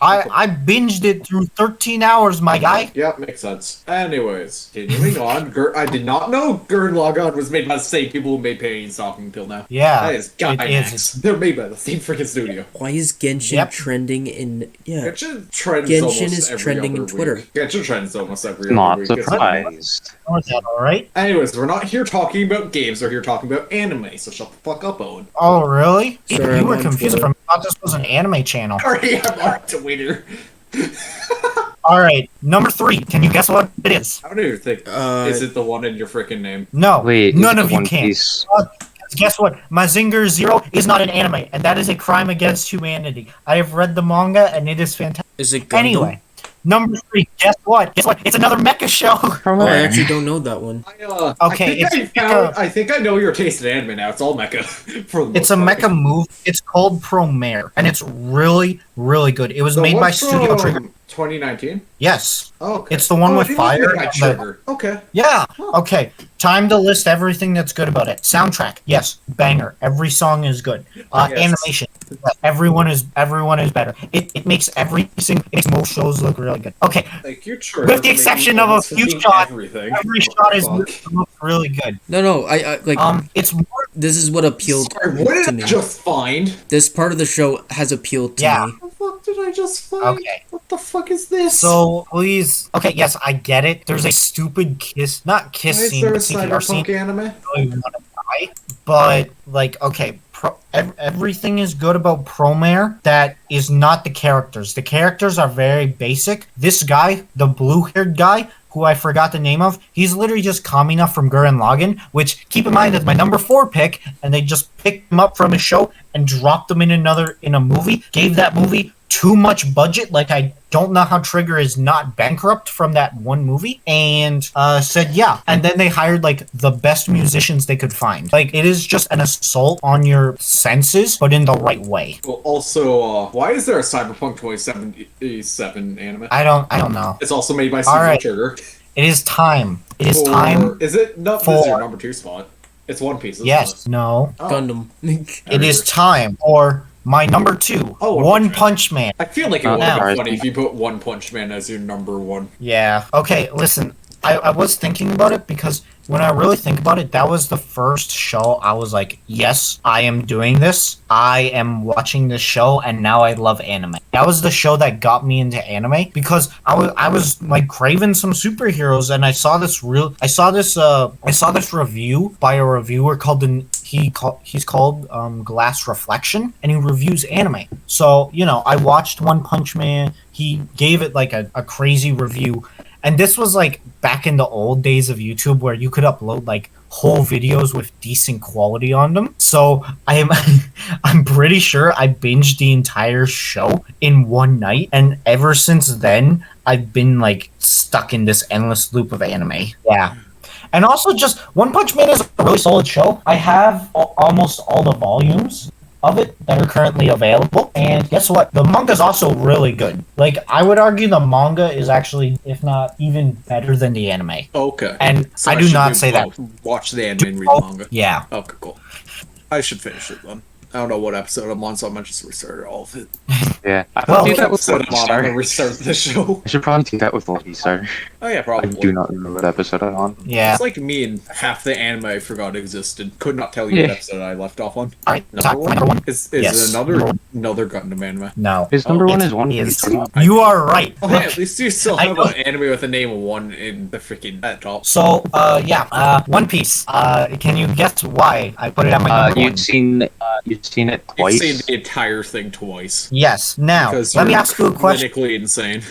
I binged it through 13 hours, my guy. Yeah, makes sense. Anyways, continuing on. I did not know Gurren Lagann was made by the same people who made Pain Stalking until now. Yeah, that is Gainax. They're made by the same freaking studio. Why is Genshin trending in... Yeah. Genshin is trending in Twitter. Genshin trends almost every Not other week. surprised. Was that alright? Anyways, we're not here talking about games, we're here talking about anime, so shut the fuck up, Owen. Oh, really? Sorry, you were I'm confused Twitter. from I thought this was an anime channel. Sorry, I'm on Twitter. Alright, number 3. Can you guess what it is? I don't even think. Is it the one in your freaking name? No, Wait, none is of it you One can. Piece? Guess what? Mazinger Zero is not an anime, and that is a crime against humanity. I have read the manga, and it is fantastic. Is it Gundam? Anyway, number 3. Guess what? Guess what? It's another mecha show. Oh, I actually don't know that one. Okay, I think I know your taste in anime now. It's all mecha. For the It's a most part. mecha move. It's called Promare, and it's really, really good. It was The made one by Studio from Trigger. 2019? Yes. Oh, okay. It's the one with it was fire. made by Trigger. Okay. Yeah. Okay. Time to list everything that's good about it. Soundtrack. Yes. Banger. Every song is good. Yes. Animation. Yes. Everyone is better. It makes it makes most shows look really good. Okay. Like, you're Trigger. With the exception of a few shots, Everything. every What shot the fuck? looks really good. No, I like... It's more. This is what appealed Sorry, what did to I me. just find? This part of the show has appealed to Yeah. me. What the fuck did I just find? Okay. What the fuck is this? So please. Okay. Yes, I get it. There's a stupid kiss, not Why kiss is scene, there a but CPR scene. cyberpunk anime? Really want to die, but like, okay, everything is good about Promare. That is not the characters. The characters are very basic. This guy, the blue-haired guy, who I forgot the name of, he's literally just Kamina from Gurren Lagann, which, keep in mind, is my number 4 pick, and they just picked him up from a show and dropped him in a movie, gave that movie too much budget, like I don't know how Trigger is not bankrupt from that one movie, and said yeah. And then they hired like the best musicians they could find. Like, it is just an assault on your senses, but in the right way. Well, also, why is there a Cyberpunk 2077 anime? I don't know. It's also made by All Studio right. Trigger. It is time. It is time. Is it? No, this is your number 2 spot. It's One Piece. Isn't Yes. it? No. Oh. Gundam. It is time for my number 2. Oh, One okay. Punch Man. I feel like it would Now. be funny if you put One Punch Man as your number 1. Yeah. Okay, listen. I was thinking about it because when I really think about it, that was the first show I was like, yes, I am doing this. I am watching this show, and now I love anime. That was the show that got me into anime because I was like craving some superheroes, and I saw this review by a reviewer called he's called Glass Reflection, and he reviews anime. So, you know, I watched One Punch Man. He gave it like a crazy review. And this was like back in the old days of YouTube where you could upload like whole videos with decent quality on them. So I'm pretty sure I binged the entire show in one night, and ever since then I've been like stuck in this endless loop of anime. Yeah. And also, just One Punch Man is a really solid show. I have almost all the volumes of it that are currently available, and guess what? The manga is also really good. Like, I would argue the manga is actually, if not even better than the anime. Okay. And So I do should not do say that. both. Watch the anime and read the manga. Yeah. Okay, cool. I should finish it then. I don't know what episode I'm on, so I might just restart all of it. Yeah. I Well, do that with Episode Lucky I'm on, I'm gonna Star. restart the show. I should probably do that with Lucky Star. Oh yeah, I probably. do not remember what episode I'm on. Yeah. It's like me and half the anime I forgot existed. Could not tell you what Yeah. episode I left off on. Alright, talk for number 1. Is Yes. it another Gundam anime? No. His number one It's- is One it's- Piece. You are right. Oh, hey, at least you still I have know. an anime with a name of 1 in the freaking at top. So, One Piece. Can you guess why I put it on my number 1? You've seen it twice. You've seen the entire thing twice. Yes. Now, Because let me you're ask you a question. clinically insane.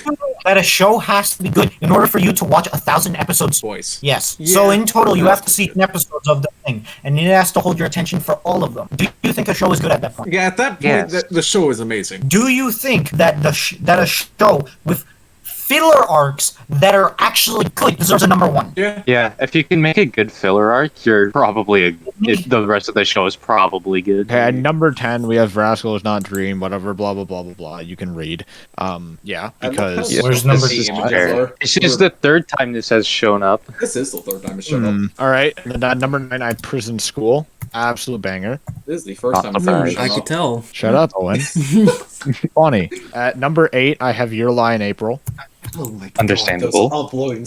that a show has to be good in order for you to watch 1,000 episodes. Voice. Yes. Yeah. So in total, you have to see 10 episodes of the thing, and it has to hold your attention for all of them. Do you think a show is good at that point? Yeah, at that point, Yes. the show is amazing. Do you think that that a show with filler arcs that are actually good deserves a number one? Yeah. Yeah, if you can make a good filler arc, you're probably the rest of the show is probably good. Okay, at number 10, we have Rascal is Not Dream, whatever, blah, blah, blah, blah, blah. You can read. Yeah, because... Yeah. Where's number This is two? fair. It's just the third time this has shown up. This is the third time it's shown up. Alright, and at number 9, I have Prison School. Absolute banger. This is the first time it's Not ever bad. shown I up. could tell. Shut up, Owen. Funny. At number 8, I have Your Lie in April. Oh my god, Understandable. those uploading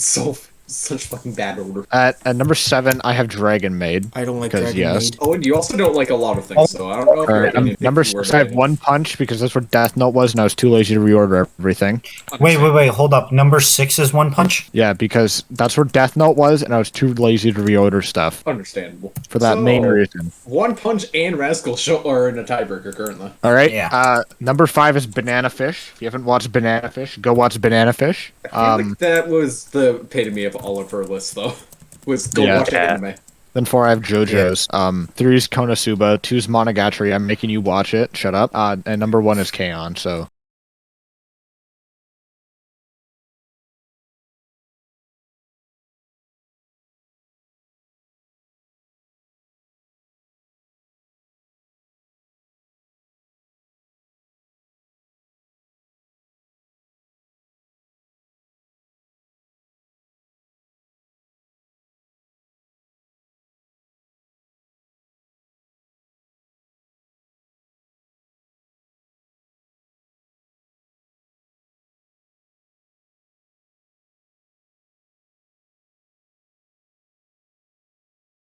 such fucking bad order. At number 7, I have Dragon Maid. I don't like Because, Dragon yes. Maid. Oh, and you also don't like a lot of things, so I don't know if you're Alright, number 6, I have One Punch, because that's what Death Note was, and I was too lazy to reorder everything. Wait, hold up. Number 6 is One Punch? Yeah, because that's where Death Note was, and I was too lazy to reorder stuff. Understandable. For that main reason. One Punch and Rascal show are in a tiebreaker currently. Alright, Yeah. number 5 is Banana Fish. If you haven't watched Banana Fish, go watch Banana Fish. I feel like that was the epitome of all of her lists, though. Was go Yeah. watch Yeah. anime. Then 4, I have JoJo's. 3 is Konosuba. 2 is Monogatari. I'm making you watch it. Shut up. And number 1 is K-On! So